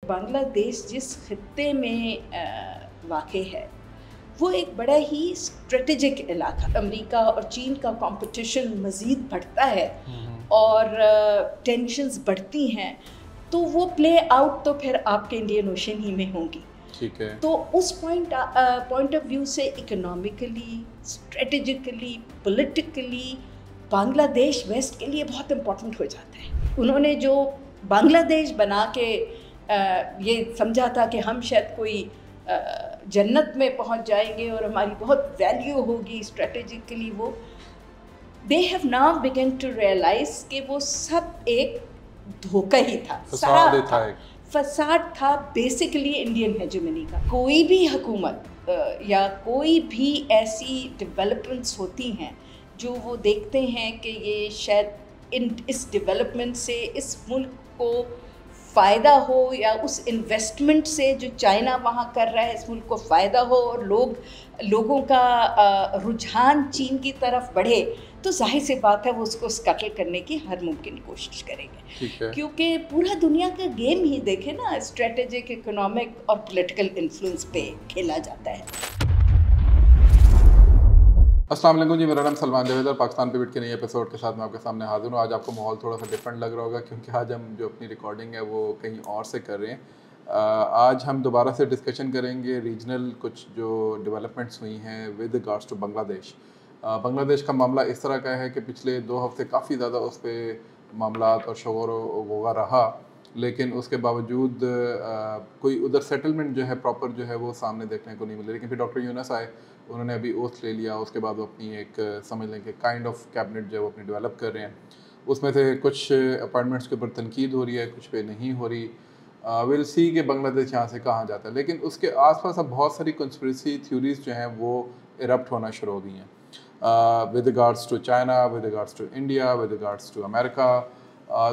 بنگلہ دیش جس خطے میں واقع ہے وہ ایک بڑا ہی اسٹریٹجک علاقہ، امریکہ اور چین کا کمپٹیشن مزید بڑھتا ہے اور ٹینشنز بڑھتی ہیں، تو وہ پلے آؤٹ تو پھر آپ کے انڈین اوشن ہی میں ہوں گی. ٹھیک ہے. تو اس پوائنٹ آف ویو سے اکنامکلی، اسٹریٹجکلی، پولیٹیکلی بنگلہ دیش ویسٹ کے لیے بہت امپورٹنٹ ہو جاتا ہے. انہوں نے جو بنگلہ دیش بنا کے یہ سمجھا تھا کہ ہم شاید کوئی جنت میں پہنچ جائیں گے اور ہماری بہت ویلیو ہوگی اسٹریٹجکلی، وہ they have now begun to realise کہ وہ سب ایک دھوکہ ہی تھا، فساد تھا بیسیکلی انڈین ہیجمنی کا. کوئی بھی حکومت یا کوئی بھی ایسی ڈیولپمنٹس ہوتی ہیں جو وہ دیکھتے ہیں کہ یہ شاید اس ڈیولپمنٹ سے اس ملک کو فائدہ ہو یا اس انویسٹمنٹ سے جو چائنا وہاں کر رہا ہے اس ملک کو فائدہ ہو اور لوگوں کا رجحان چین کی طرف بڑھے، تو ظاہر سی بات ہے وہ اس کو سکٹل کرنے کی ہر ممکن کوشش کریں گے. کیونکہ پورا دنیا کا گیم ہی دیکھے نا، اسٹریٹجک، اکنامک اور پولیٹیکل انفلوئنس پہ کھیلا جاتا ہے. السلام علیکم جی، میرا نام سلمان جاوید اور پاکستان پیوٹ کے نئے ایپیسوڈ کے ساتھ میں آپ کے سامنے حاضر ہوں. آج آپ کو ماحول تھوڑا سا ڈفرینٹ لگ رہا ہوگا کیونکہ آج ہم جو اپنی ریکارڈنگ ہے وہ کہیں اور سے کر رہے ہیں. آج ہم دوبارہ سے ڈسکشن کریں گے ریجنل کچھ جو ڈیولپمنٹس ہوئی ہیں ود ریگارڈس ٹو بنگلہ دیش. بنگلہ دیش کا معاملہ اس طرح کا ہے کہ پچھلے 2 ہفتے کافی زیادہ اس پہ معاملات اور شور و غوغا رہا، لیکن اس کے باوجود کوئی ادھر سیٹلمنٹ جو ہے پراپر جو ہے وہ سامنے دیکھنے کو نہیں ملی. لیکن پھر ڈاکٹر یونس آئے، انہوں نے ابھی اوتھ لے لیا، اس کے بعد وہ اپنی ایک سمجھ لیں کہ کائنڈ آف کیبنٹ جو ہے وہ اپنی ڈیولپ کر رہے ہیں. اس میں سے کچھ اپائنٹمنٹس کے اوپر تنقید ہو رہی ہے، کچھ پہ نہیں ہو رہی. ویل سی کہ بنگلہ دیش یہاں سے کہاں جاتا ہے. لیکن اس کے آس پاس اب بہت ساری کنسپریسی تھیوریز جو ہیں وہ ایرپٹ ہونا شروع ہو گئی ہیں with regards to China, with regards to India, with regards to America.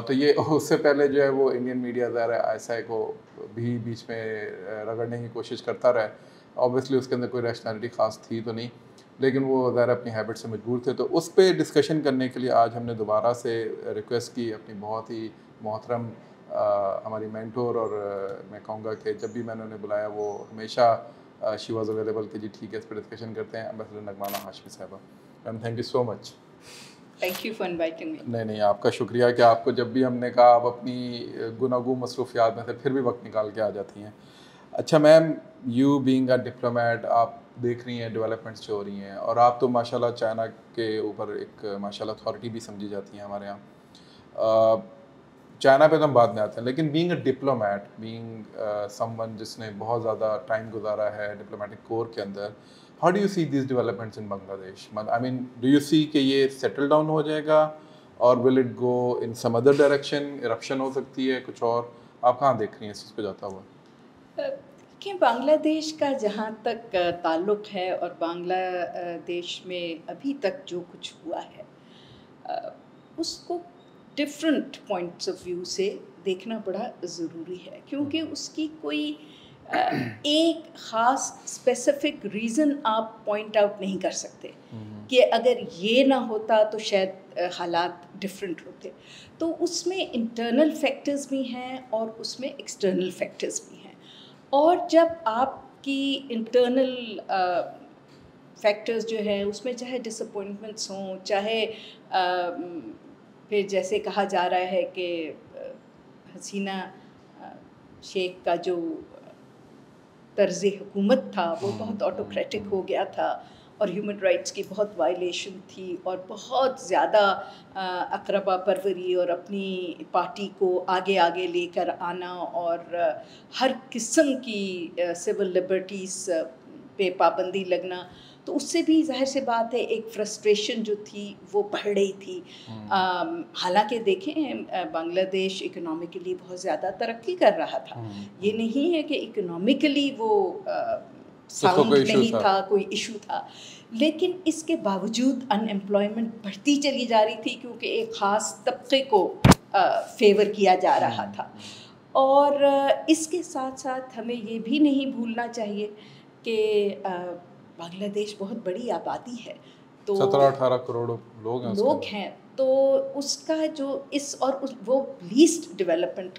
تو یہ اس سے پہلے جو ہے وہ انڈین میڈیا ظاہر ہے ایس آئی کو بھی بیچ میں رگڑنے کی کوشش کرتا رہا ہے. اوبیسلی اس کے اندر کوئی ریشنالٹی خاص تھی تو نہیں، لیکن وہ ظاہر اپنی ہیبٹ سے مجبور تھے. تو اس پہ ڈسکشن کرنے کے لیے آج ہم نے دوبارہ سے ریکویسٹ کی اپنی بہت ہی محترم ہماری مینٹور، اور میں کہوں گا کہ جب بھی میں نے انہیں بلایا وہ ہمیشہ شی واز اویلیبل کہ جی ٹھیک ہے اس پہ ڈسکشن کرتے ہیں. امبیسڈر نغمانہ ہاشمی صاحبہ، ma'am thank you so much. Thank you for inviting me. نہیں آپ کا شکریہ کہ آپ کو جب بھی ہم نے کہا آپ اپنی گناگو مصروفیات میں سے پھر بھی وقت نکال کے آ جاتی ہیں. اچھا میم، یو بینگ اے ڈپلومیٹ، آپ دیکھ رہی ہیں ڈیولپمنٹس جو ہو رہی ہیں، اور آپ تو ماشاء اللہ چائنا کے اوپر ایک ماشاء اللہ اتھارٹی بھی سمجھی جاتی ہیں ہمارے یہاں. چائنا پہ تو ہم بعد میں آتے ہیں، لیکن being a diplomat, being some one جس نے بہت زیادہ ٹائم گزارا ہے ڈپلومیٹک کور کے اندر، how do you see these developments in Bangladesh? I main do you سی کہ یہ سیٹل ڈاؤن ہو جائے گا اور will it go in some other direction, eruption ہو سکتی ہے کچھ اور؟ آپ کہاں دیکھ رہی ہیں اس چیز پہ جاتا ہوا؟ کہ بنگلہ دیش کا جہاں تک تعلق ہے اور بنگلہ دیش میں ابھی تک جو کچھ ہوا ہے اس کو ڈفرینٹ پوائنٹس آف ویو سے دیکھنا بڑا ضروری ہے، کیونکہ اس کی کوئی ایک خاص اسپیسیفک ریزن آپ پوائنٹ آؤٹ نہیں کر سکتے کہ اگر یہ نہ ہوتا تو شاید حالات ڈفرینٹ ہوتے. تو اس میں انٹرنل فیکٹرز بھی ہیں اور اس میں ایکسٹرنل فیکٹرز بھی ہیں. اور جب آپ کی انٹرنل فیکٹرز جو ہے اس میں چاہے ڈس اپوائنٹمنٹس ہوں، چاہے پھر جیسے کہا جا رہا ہے کہ حسینہ شیخ کا جو طرز حکومت تھا وہ بہت آٹوکریٹک ہو گیا تھا اور ہیومن رائٹس کی بہت وائلیشن تھی اور بہت زیادہ اقربا پروری اور اپنی پارٹی کو آگے لے کر آنا اور ہر قسم کی سول لبرٹیز پہ پابندی لگنا، تو اس سے بھی ظاہر سی بات ہے ایک فرسٹریشن جو تھی وہ بڑھ رہی تھی. حالانکہ دیکھیں بنگلہ دیش اکنامکلی بہت زیادہ ترقی کر رہا تھا، یہ نہیں ہے کہ اکنامکلی وہ ساؤنڈ نہیں تھا، کوئی ایشو تھا، لیکن اس کے باوجود ان ایمپلائمنٹ بڑھتی چلی جا رہی تھی کیونکہ ایک خاص طبقے کو فیور کیا جا رہا تھا. اور اس کے ساتھ ساتھ ہمیں یہ بھی نہیں بھولنا چاہیے کہ بنگلہ دیش بہت بڑی آبادی ہے، تو 17-18 کروڑ لوگ ہیں، تو اس کا جو وہ list development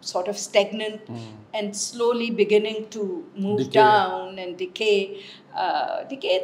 sort of stagnant and slowly beginning to move down and decay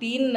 3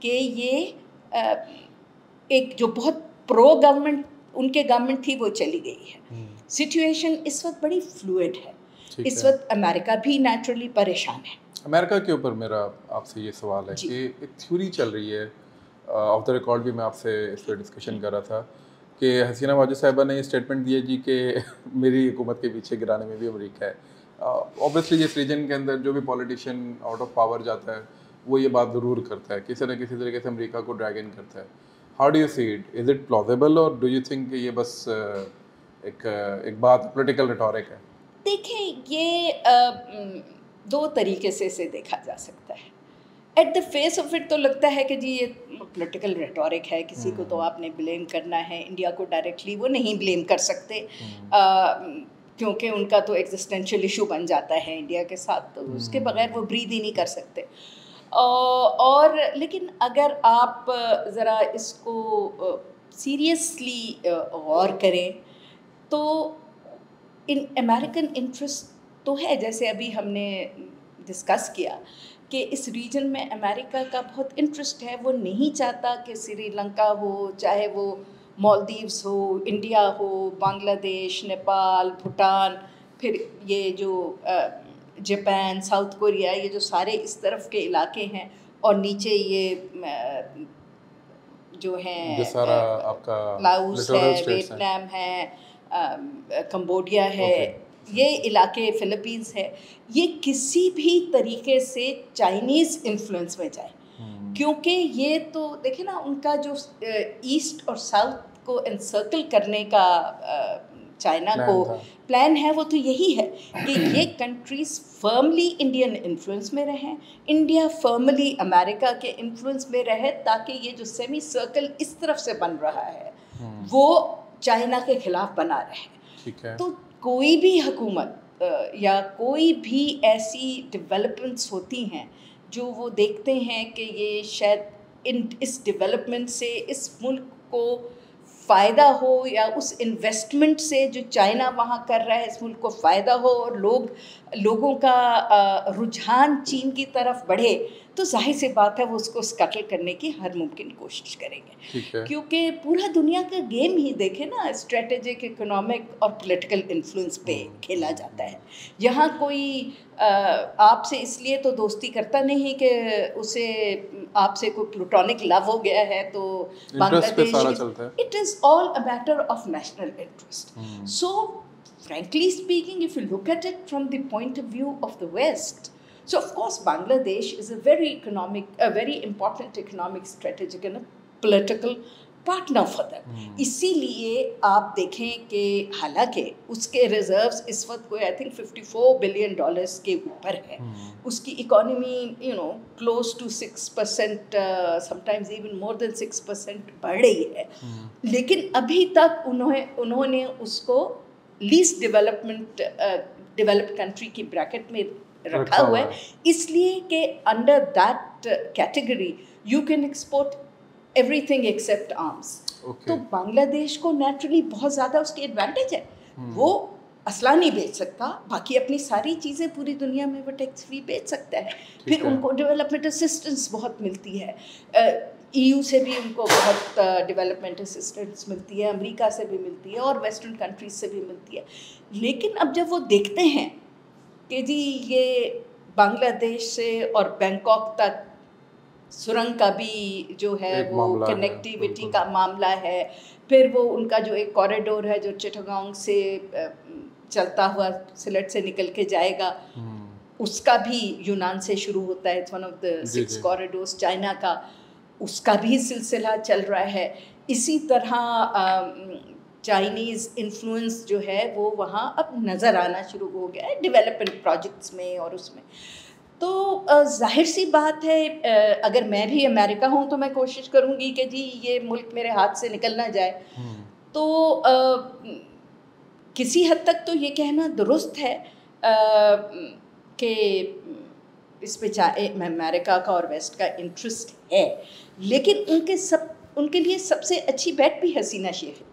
کہ یہ ایک جو بہت پرو گورنمنٹ ان کے گورنمنٹ تھی وہ چلی گئی ہے. سچویشن اس وقت بڑی فلوئڈ ہے. اس وقت امریکہ بھی نیچرلی پریشان ہے. امریکہ کے اوپر میرا آپ سے یہ سوال ہے کہ ایک تھیوری چل رہی ہے, آف دا ریکارڈ بھی میں آپ سے اس پہ ڈسکشن کر رہا تھا کہ حسینہ واجد صاحبہ نے یہ اسٹیٹمنٹ دیا جی کہ میری حکومت کے پیچھے گرانے میں بھی امریکہ ہے. اوبیسلی اس ریجن کے اندر جو بھی پولیٹیشین آؤٹ آف پاور جاتا ہے وہ یہ بات ضرور کرتا ہے, کسی نہ کسی طریقے سے امریکہ کو ڈریگ ان کرتا ہے. How do you see it, is it plausible اور ڈو یو تھنک کہ یہ بس ایک بات پولیٹیکل ریٹورک ہے؟ دیکھیں یہ دو طریقے سے اسے دیکھا جا سکتا ہے. At the face of it تو لگتا ہے کہ جی یہ پولیٹیکل ریٹورک ہے, کسی کو تو آپ نے بلیم کرنا ہے. انڈیا کو ڈائریکٹلی وہ نہیں بلیم کر سکتے کیونکہ ان کا تو ایگزسٹینشیل ایشو بن جاتا ہے انڈیا کے ساتھ, تو اس کے بغیر وہ بریتھ ہی نہیں کر سکتے. اور لیکن اگر آپ ذرا اس کو سیریسلی غور کریں تو ان امریکن انٹرسٹ تو ہے, جیسے ابھی ہم نے ڈسکس کیا کہ اس ریجن میں امریکہ کا بہت انٹرسٹ ہے. وہ نہیں چاہتا کہ سری لنکا ہو, چاہے وہ مالدیوز ہو, انڈیا ہو, بنگلہ دیش, نیپال, بھوٹان, پھر یہ جو جاپان, ساؤتھ کوریا, یہ جو سارے اس طرف کے علاقے ہیں, اور نیچے یہ جو ہیں لاؤس ہے, ویتنام ہے, کمبوڈیا ہے, یہ علاقے فلپینز ہے, یہ کسی بھی طریقے سے چائنیز انفلوئنس میں جائے. کیونکہ یہ تو دیکھیں نا ان کا جو ایسٹ اور ساؤتھ کو انسرکل کرنے کا چائنا کو پلان ہے, وہ تو یہی ہے کہ یہ کنٹریز فرملی انڈین انفلوئنس میں رہیں, انڈیا فرملی امریکہ کے انفلوئنس میں رہے, تاکہ یہ جو سیمی سرکل اس طرف سے بن رہا ہے وہ چائنا کے خلاف بنا رہے. تو کوئی بھی حکومت یا کوئی بھی ایسی ڈیولپمنٹس ہوتی ہیں جو وہ دیکھتے ہیں کہ یہ شاید اس ڈیولپمنٹ سے اس ملک کو فائدہ ہو, یا اس انویسٹمنٹ سے جو چائنا وہاں کر رہا ہے اس ملک کو فائدہ ہو, اور لوگوں کا رجحان چین کی طرف بڑھے, تو ظاہر سی بات ہے وہ اس کو اسکٹل کرنے کی ہر ممکن کوشش کریں گے. کیونکہ پورا دنیا کا گیم ہی دیکھے نا, اسٹریٹجک, اکنامک اور پولیٹیکل انفلوئنس پہ کھیلا جاتا ہے. یہاں کوئی آپ سے اس لیے تو دوستی کرتا نہیں کہ اسے آپ سے کوئی پلوٹونک لو ہو گیا ہے تو بنگلہ دیش, it is all a matter of national interest. So frankly speaking, if you look at it from the point of view of the West, so of course Bangladesh is a very important economic, strategic and a political partner for them. اسی لیے آپ دیکھیں کہ حالانکہ اس کے reserves اس وقت کوئی I think $54 billion کے اوپر ہے, اس کی economy close to 6%, sometimes even more than 6% بڑھ رہی ہے, لیکن ابھی تک انہوں نے اس کو لیسٹ ڈیولپڈ کنٹری کی بریکٹ میں رکھا ہوا ہے, اس لیے کہ under that category you can export every thing accept arms. تو بنگلہ دیش کو نیچرلی بہت زیادہ اس کی ایڈوانٹیج ہے. وہ اسلحہ نہیں بیچ سکتا, باقی اپنی ساری چیزیں پوری دنیا میں وہ ٹیکس فری بیچ سکتا ہے. پھر ان کو ڈیولپمنٹ اسسٹنس بہت ملتی ہے, EU سے بھی ان کو بہت ڈیولپمنٹ اسسٹنس ملتی ہے, امریکہ سے بھی ملتی ہے, اور ویسٹرن کنٹریز سے بھی ملتی ہے. لیکن اب جب وہ دیکھتے ہیں کہ جی یہ بنگلہ دیش سے اور بینکاک تک سرنگ کا بھی جو ہے وہ کنیکٹیوٹی کا معاملہ ہے, پھر وہ ان کا جو ایک کوریڈور ہے جو چٹاگانگ سے چلتا ہوا سلٹ سے نکل کے جائے گا, اس کا بھی یونان سے شروع ہوتا ہے, it's one of the 6 corridors China کا, اس کا بھی سلسلہ چل رہا ہے. اسی طرح چائنیز انفلوئنس جو ہے وہ وہاں اب نظر آنا شروع ہو گیا ہے ڈیولپمنٹ پروجیکٹس میں اور اس میں. تو ظاہر سی بات ہے اگر میں بھی امریکہ ہوں تو میں کوشش کروں گی کہ جی یہ ملک میرے ہاتھ سے نکل نہ جائے. تو کسی حد تک تو یہ کہنا درست ہے کہ اس پہ امریکہ کا اور ویسٹ کا انٹرسٹ ہے, لیکن ان کے لیے سب سے اچھی بیٹ بھی حسینہ شیخ تھی.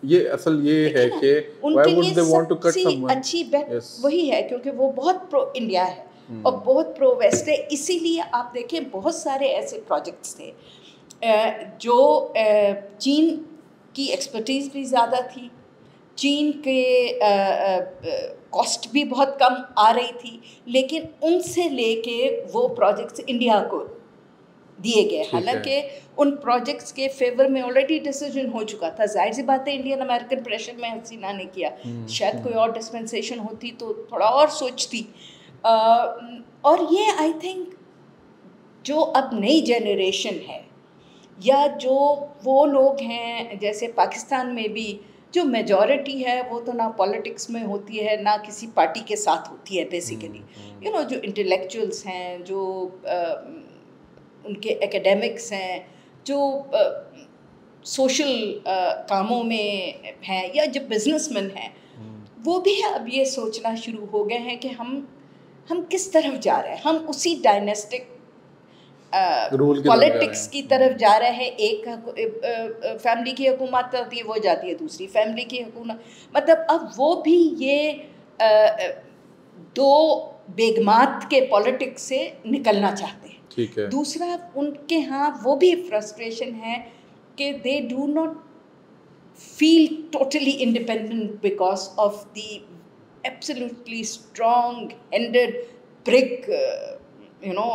یہ اصل یہ ہے کہ ان کے لیے سب سے اچھی بیٹ وہی ہے کیونکہ وہ بہت پرو انڈیا ہے, اور بہت پرو ویسٹ ہے. اسی لیے آپ دیکھیں بہت سارے ایسے پروجیکٹس تھے جو چین کی ایکسپرٹیز بھی زیادہ تھی, چین کے کاسٹ بھی بہت کم آ رہی تھی, لیکن ان سے لے کے وہ پروجیکٹس انڈیا کو دیے گئے. حالانکہ ان پروجیکٹس کے فیور میں آلریڈی ڈیسیجن ہو چکا تھا. ظاہر سی بات ہے انڈین امریکن پریشر میں حسینہ نے کیا, شاید کوئی اور ڈسپنسیشن ہوتی تو تھوڑا اور سوچتی. اور یہ آئی تھنک جو اب نئی جنریشن ہے یا جو وہ لوگ ہیں جیسے پاکستان میں بھی جو میجورٹی ہے وہ تو نہ پولیٹکس میں ہوتی ہے نہ کسی پارٹی کے ساتھ ہوتی ہے بیسیکلی, یو نو جو انٹلیکچوئلس ہیں, جو ان کے ایکیڈیمکس ہیں, جو سوشل کاموں میں ہیں یا جو بزنس مین ہیں, وہ بھی اب یہ سوچنا شروع ہو گئے ہیں کہ ہم کس طرف جا رہے ہیں. ہم اسی ڈائنیسٹک پالیٹکس کی طرف جا رہے ہیں. ایک فیملی کی حکومت ہوتی ہے, وہ جاتی ہے دوسری فیملی کی حکومت. مطلب اب وہ بھی یہ دو بیگمات کے پالیٹکس سے نکلنا چاہتے ہیں. دوسرا ان کے ہاں وہ بھی فرسٹریشن ہے کہ they do not feel totally independent because of the absolutely strong handed big you know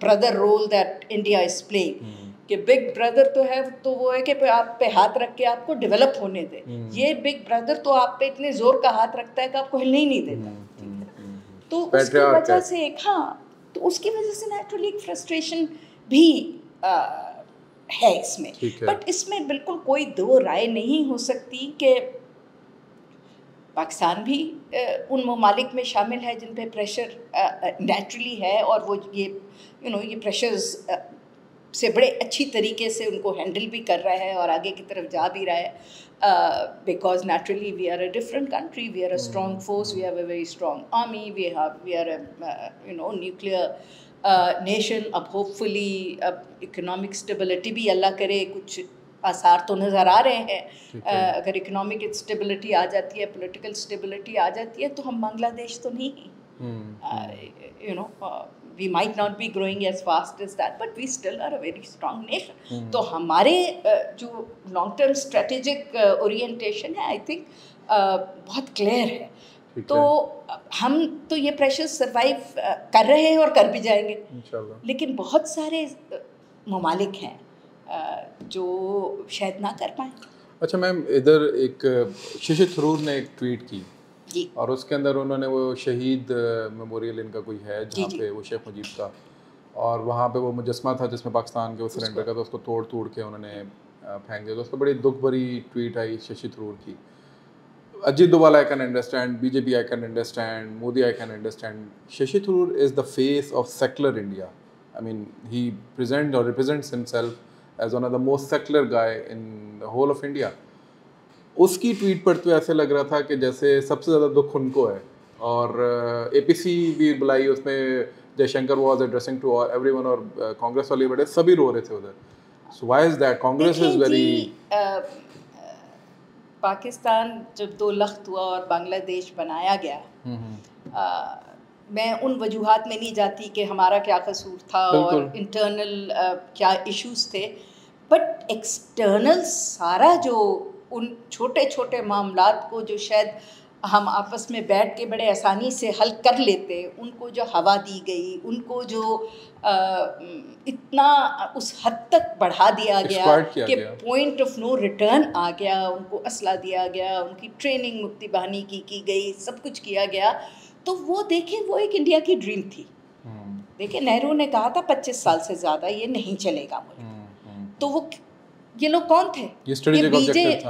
brother role that India is playing. کہ بگ بردر تو ہے تو وہ ہے کہ آپ پہ ہاتھ رکھ کے آپ کو ڈیولپ ہونے دے. یہ بگ بردر تو آپ پہ اتنے زور کا ہاتھ رکھتا ہے کہ آپ کو ہلنے ہی نہیں دیتا. تو اس کی وجہ سے ایک تو اس کی وجہ سے نیچرلی ایک فرسٹریشن بھی ہے اس میں. بٹ اس میں بالکل کوئی دو رائے نہیں ہو سکتی کہ پاکستان بھی ان ممالک میں شامل ہے جن پہ پریشر نیچرلی ہے, اور وہ یہ پریشرز سے بڑے اچھی طریقے سے ان کو ہینڈل بھی کر رہا ہے اور آگے کی طرف جا بھی رہا ہے. Because naturally we are a different country, we are a strong force, we have a very strong army, we are a nuclear nation. اب ہوپ فلی اب اکنامک اسٹیبلٹی بھی اللہ کرے, کچھ آثار تو نظر آ رہے ہیں. اگر اکنامک اسٹیبلٹی آ جاتی ہے, پولیٹیکل اسٹیبلٹی آ جاتی ہے تو ہم بنگلہ دیش تو نہیں ہیں. We might not be growing as fast as that, but we still are a very strong nation. تو ہمارے جو لانگ ٹرم اسٹریٹجک اورینٹیشن ہے آئی تھنک بہت کلیئر ہے. تو ہم تو یہ پریشر سروائیو کر رہے ہیں اور کر بھی جائیں گے, لیکن بہت سارے ممالک ہیں جو شاید نہ کر پائیں. اچھا میم, ادھر ایک ششی تھرور نے ایک ٹویٹ کی اور اس کے اندر انہوں نے وہ شہید میموریل ان کا کوئی ہے جہاں پہ وہ شیخ مجیب کا, اور وہاں پہ وہ مجسمہ تھا جس میں پاکستان کے وہ سرنڈر کا تھا, اس کو توڑ کے انہوں نے پھینک دیا. تو اس پہ بڑی دکھ بھری ٹویٹ آئی ششی تھرور کی. Ajit Doval I can understand, B J P I can understand, Modi I can understand. Shashi Tharoor is the face of secular India. I mean he present or represents himself as one of the most secular guy in the whole of India. اس کی tweet پر تو ایسے لگ رہا تھا کہ جیسے سب سے زیادہ دکھ ان کو ہے, اور اے پی سی بھی بلائی, اس میں Jaishankar was addressing to everyone, اور کانگریس والے بڑے سبھی رو رہے تھے ادھر. So why is that? Congress is very Pakistan جب دو لخت ہوا اور بنگلہ دیش بنایا گیا, میں ان وجوہات میں نہیں جاتی کہ ہمارا کیا قصور تھا اور انٹرنل کیا ایشوز تھے, بٹ ایکسٹرنل سارا جو ان چھوٹے چھوٹے معاملات کو جو شاید ہم آپس میں بیٹھ کے بڑے آسانی سے حل کر لیتے, ان کو جو ہوا دی گئی, ان کو جو اتنا اس حد تک بڑھا دیا گیا کہ پوائنٹ آف نو ریٹرن آ گیا, ان کو اسلحہ دیا گیا, ان کی ٹریننگ مفتی بہانی کی گئی, سب کچھ کیا گیا. تو وہ دیکھیں وہ ایک انڈیا کی ڈریم تھی. دیکھیں نہرو نے کہا تھا 25 سال سے زیادہ یہ نہیں چلے گا ملک. تو وہ یہ لوگ کون تھے؟ یہ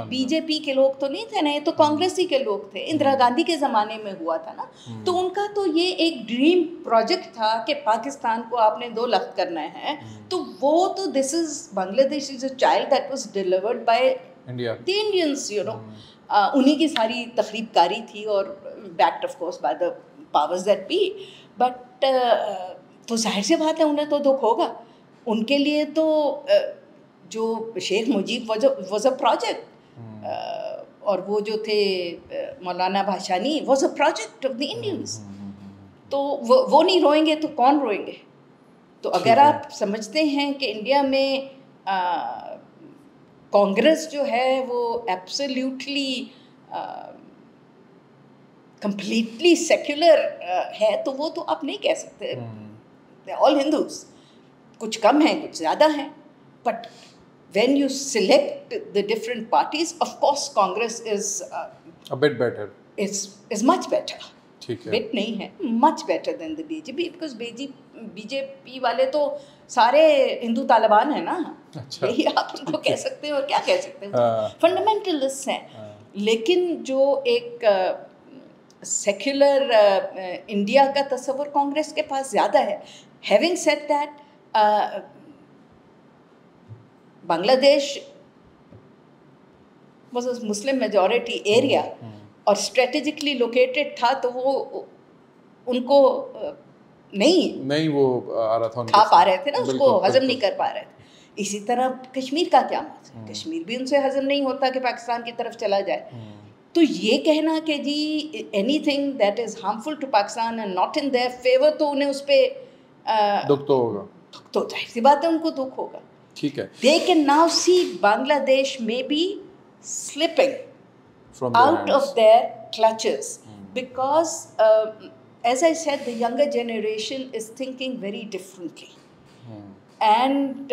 بی جے پی کے لوگ تو نہیں تھے نا, یہ تو کانگریسی کے لوگ تھے. اندرا گاندھی کے زمانے میں ہوا تھا نا. تو ان کا تو یہ ایک ڈریم پروجیکٹ تھا کہ پاکستان کو آپ نے 2 لخت کرنا ہے. تو وہ تو دس is Bangladesh is a child that was delivered by the Indians, you know. انہیں کی ساری تخریب کاری تھی اور backed of course by the powers that be. But تو ظاہر سی بات ہے انہیں تو دکھ ہوگا. ان کے لیے تو جو شیخ مجیب واز اے پروجیکٹ, اور وہ جو تھے Maulana Bhashani was a project of the Indians. تو وہ نہیں روئیں گے تو کون روئیں گے؟ تو اگر آپ سمجھتے ہیں کہ انڈیا میں کانگریس جو ہے وہ ایبسلیوٹلی کمپلیٹلی سیکولر ہے تو وہ تو آپ نہیں کہہ سکتے. آل ہندوز کچھ کم ہیں کچھ زیادہ ہیں, but when you select the different parties, of course Congress is a bit better, is much better. ٹھیک ہے, bit نہیں ہے, much better than the BJP, because BJP والے تو سارے ہندو طالبان ہیں نا, یہی آپ ان کو کہہ سکتے ہیں اور کیا کہہ سکتے ہیں, فنڈامنٹلسٹ ہیں. لیکن جو ایک سیکولر انڈیا کا تصور کانگریس کے پاس زیادہ ہے. ہیونگ سیڈ دیٹ, بنگلہ دیش was a Muslim majority area اور اسٹریٹجکلی لوکیٹڈ تھا, تو وہ ان کو نہیں وہ آ رہا تھا, کھا پا رہے تھے نا, اس کو ہضم نہیں کر پا رہے تھے. اسی طرح کشمیر کا کیا مسئلہ, کشمیر بھی ان سے ہضم نہیں ہوتا کہ پاکستان کی طرف چلا جائے. تو یہ کہنا کہ جی anything that is harmful to Pakistan and not in their favour, تو انہیں اس پہ دکھ تو ہوگا, تو ظاہر سی بات ہے ان کو دکھ ہوگا. ٹھیک ہے. They can now see Bangladesh may be slipping out of their clutches because, as I said, the younger generation is thinking very differently, and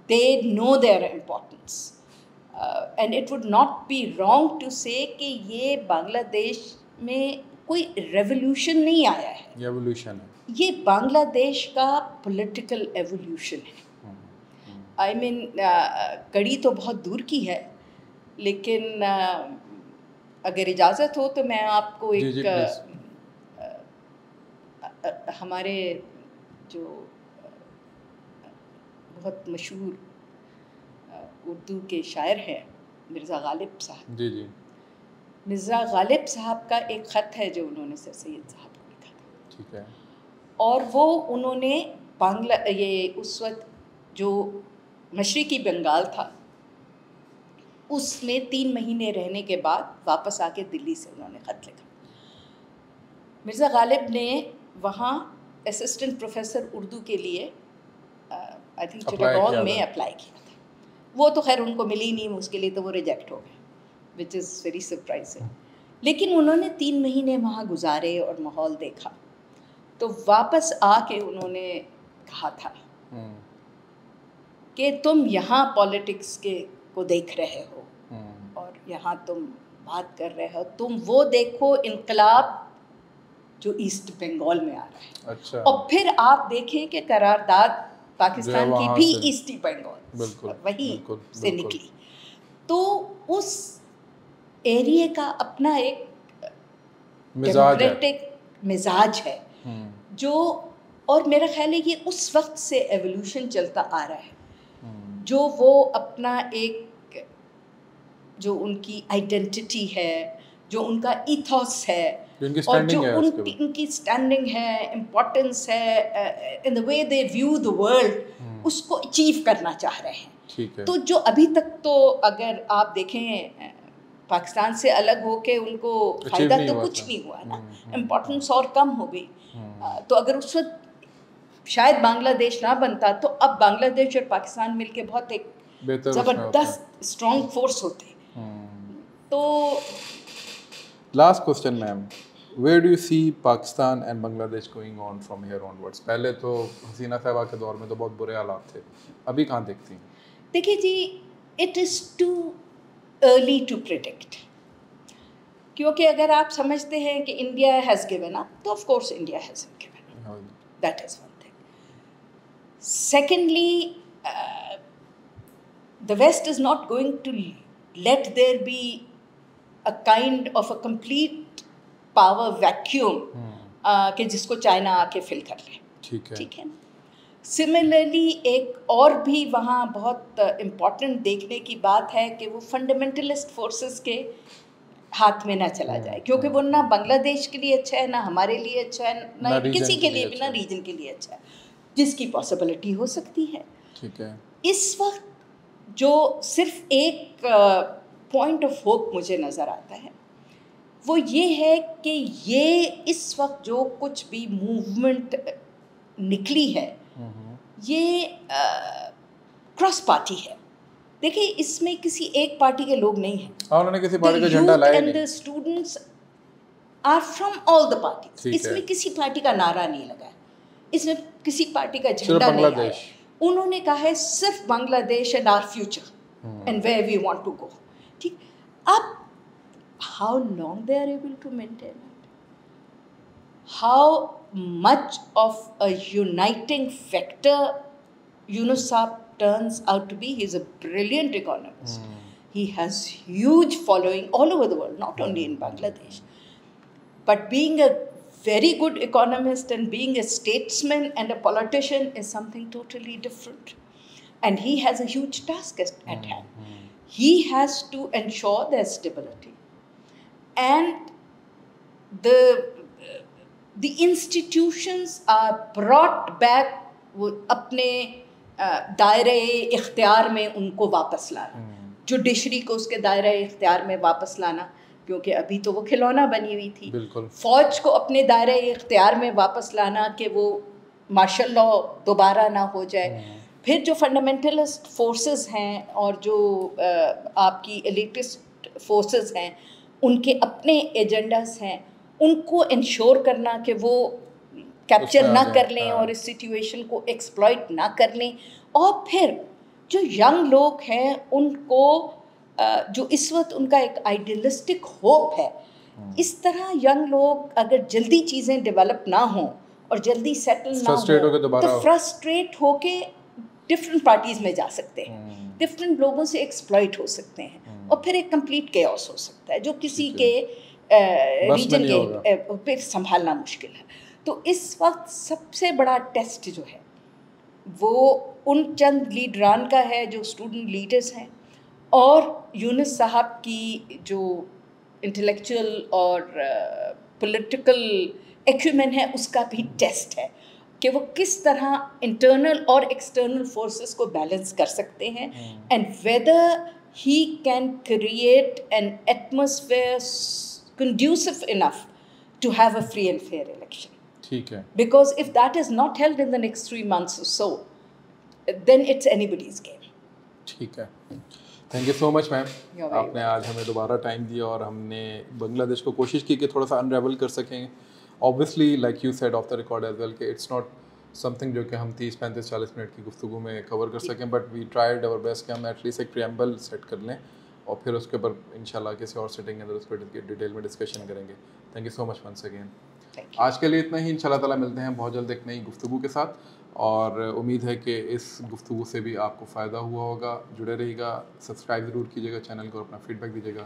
they know their importance, and it would not be wrong to say کہ یہ بنگلہ دیش میں کوئی revolution نہیں آیا ہے, evolution ہے, یہ بنگلہ دیش کا پولیٹیکل ایولیوشن ہے. آئی مین کڑی تو بہت دور کی ہے, لیکن اگر اجازت ہو تو میں آپ کو ایک ہمارے جو بہت مشہور اردو کے شاعر ہیں مرزا غالب صاحب, جی مرزا غالب صاحب کا ایک خط ہے جو انہوں نے سر سید صاحب کو لکھا تھا. ٹھیک ہے. اور وہ انہوں نے یہ اس وقت جو مشرقی بنگال تھا اس میں 3 مہینے رہنے کے بعد واپس آ کے دلی سے انہوں نے خط لکھا. مرزا غالب نے وہاں اسسٹنٹ پروفیسر اردو کے لیے آئی تھنک چٹاگانگ میں اپلائی کیا تھا. وہ تو خیر ان کو ملی نہیں, اس کے لیے تو وہ ریجیکٹ ہو گئے, وچ از ویری سرپرائزنگ. لیکن انہوں نے 3 مہینے وہاں گزارے اور ماحول دیکھا, تو واپس آ کے انہوں نے کہا تھا کہ تم یہاں پالیٹکس کو دیکھ رہے ہو اور یہاں تم بات کر رہے ہو, تم وہ دیکھو انقلاب جو ایسٹ بنگال میں آ رہا ہے. اچھا. اور پھر آپ دیکھیں کہ قرارداد پاکستان کی بھی ایسٹی بنگال وہی سے نکلی. تو اس ایریے کا اپنا ایک ڈیموکریٹک مزاج ہے جو, اور میرا خیال ہے یہ اس وقت سے ایولیوشن چلتا آ رہا ہے, جو وہ اپنا ایک جو ان کی آئیڈینٹی ہے, جو ان کا ایتھوس ہے, اور جو ان کی اسٹینڈنگ ہے, امپورٹنس ہے, ان دا وے دے ویو دا ورلڈ, اس کو اچیو کرنا چاہ رہے ہیں. تو جو ابھی تک تو اگر آپ دیکھیں پاکستان سے الگ ہو کے ان کو فائدہ تو کچھ نہیں ہوا نا, امپورٹنس اور کم ہو گئی. تو اگر اس وقت شاید بنگلہ دیش نہ بنتا تو اب بنگلہ دیش اور پاکستان مل کے بہت ایک زبردست اسٹرانگ فورس ہوتے. تو last question ma'am, where do you see Pakistan and Bangladesh going on from here onwards? پہلے تو حسینہ صاحبہ کے دور میں تو بہت برے حالات تھے, ابھی کہاں دیکھتی ہیں؟ دیکھیے جی, it is too early to predict, کیونکہ اگر آپ سمجھتے ہیں کہ انڈیا ہیز گیون اپ, تو of course India has given up, that is one thing. Secondly, the West is not going to let there be a kind of a complete power vacuum کہ جس کو China آ کے فل کر لے. ٹھیک ہے. Similarly ایک اور بھی وہاں بہت امپورٹنٹ دیکھنے کی بات ہے کہ وہ فنڈامنٹلسٹ فورسز کے ہاتھ میں نہ چلا جائے, کیونکہ وہ نہ بنگلہ دیش کے لیے اچھا ہے, نہ ہمارے لیے اچھا ہے, نہ کسی کے لیے بھی, نہ ریجن کے لیے اچھا ہے, جس کی پاسبلٹی ہو سکتی ہے. ٹھیک ہے. اس وقت جو صرف ایک پوائنٹ آف ہوپ مجھے نظر آتا ہے وہ یہ ہے کہ یہ اس وقت جو کچھ بھی موومنٹ نکلی ہے یہ کراس پارٹی ہے. دیکھیں اس میں کسی ایک پارٹی کے لوگ نہیں ہیں, انہوں نے کسی پارٹی کا جھنڈا لایا نہیں. the students are from all the parties. اس میں کسی پارٹی کا نعرہ نہیں لگا ہے, اس میں کسی پارٹی کا جھنڈا نہیں آیا. انہوں نے کہا ہے صرف Bangladesh and our future and where we want to go. ٹھیک, اب how long they are able to maintain it, how much of a uniting factor Yunus Saab turns out to be. He's a brilliant economist. He has huge following all over the world, not only in Bangladesh. But being a very good economist and being a statesman and a politician is something totally different. And he has a huge task at hand. He has to ensure their stability. And the institutions are brought back, وہ اپنے دائرۂ اختیار میں ان کو واپس لانا, judiciary کو اس کے دائرۂ اختیار میں واپس لانا, کیونکہ ابھی تو وہ کھلونا بنی ہوئی تھی. فوج کو اپنے دائرۂ اختیار میں واپس لانا کہ وہ مارشل لاء دوبارہ نہ ہو جائے. پھر جو فنڈامنٹلسٹ فورسز ہیں اور جو آپ کی ایلیٹسٹ فورسز ہیں, ان کے اپنے ایجنڈاز ہیں, ان کو انشور کرنا کہ وہ کیپچر نہ کر لیں اور اس سچویشن کو ایکسپلائٹ نہ کر لیں. اور پھر جو ینگ لوگ ہیں ان کو جو اس وقت ان کا ایک آئیڈیلسٹک ہوپ ہے, اس طرح ینگ لوگ اگر جلدی چیزیں ڈیولپ نہ ہوں اور جلدی سیٹل نہ ہوں تو فرسٹریٹ ہو کے ڈفرینٹ پارٹیز میں جا سکتے ہیں, ڈفرینٹ لوگوں سے ایکسپلائٹ ہو سکتے ہیں, اور پھر ایک کمپلیٹ کیوس ہو سکتا ہے جو کسی کے ریجن کے پھر سنبھالنا مشکل ہے. تو اس وقت سب سے بڑا ٹیسٹ جو ہے وہ ان چند لیڈران کا ہے جو اسٹوڈنٹ لیڈرز ہیں, اور یونس صاحب کی جو انٹلیکچوئل اور پولیٹیکل ایکومن ہے اس کا بھی ٹیسٹ ہے کہ وہ کس طرح انٹرنل اور ایکسٹرنل فورسز کو بیلنس کر سکتے ہیں, and whether he can create an atmosphere conducive enough to have a free and fair election. ٹھیک ہے, because if that is not held in the next 3 months or so, then it's anybody's game. ٹھیک ہے, thank you so مچ میم, آپ نے آج ہمیں دوبارہ time دیا اور ہم نے بنگلہ دیش کو کوشش کی کہ تھوڑا سا انریول کر سکیں. obviously like you said off the record as well کہ it's not something جو کہ ہم 30-35-40 منٹ کی گفتگو میں کور کر سکیں, but we tried our best کہ ہم ایٹ لیسٹ ایک پریمبل سیٹ کر لیں اور پھر اس کے اوپر انشاءاللہ کسی اور سیٹنگ کے اندر اس پہ ڈیٹیل میں ڈسکشن کریں گے. Thank you so much once again. آج کے لیے اتنا ہی, انشاءاللہ تعالیٰ ملتے ہیں بہت جلد ایک نئی گفتگو کے ساتھ, اور امید ہے کہ اس گفتگو سے بھی آپ کو فائدہ ہوا ہوگا. جڑے رہیے گا, سبسکرائب ضرور کیجیے گا چینل کو, اپنا فیڈ بیک دیجیے گا.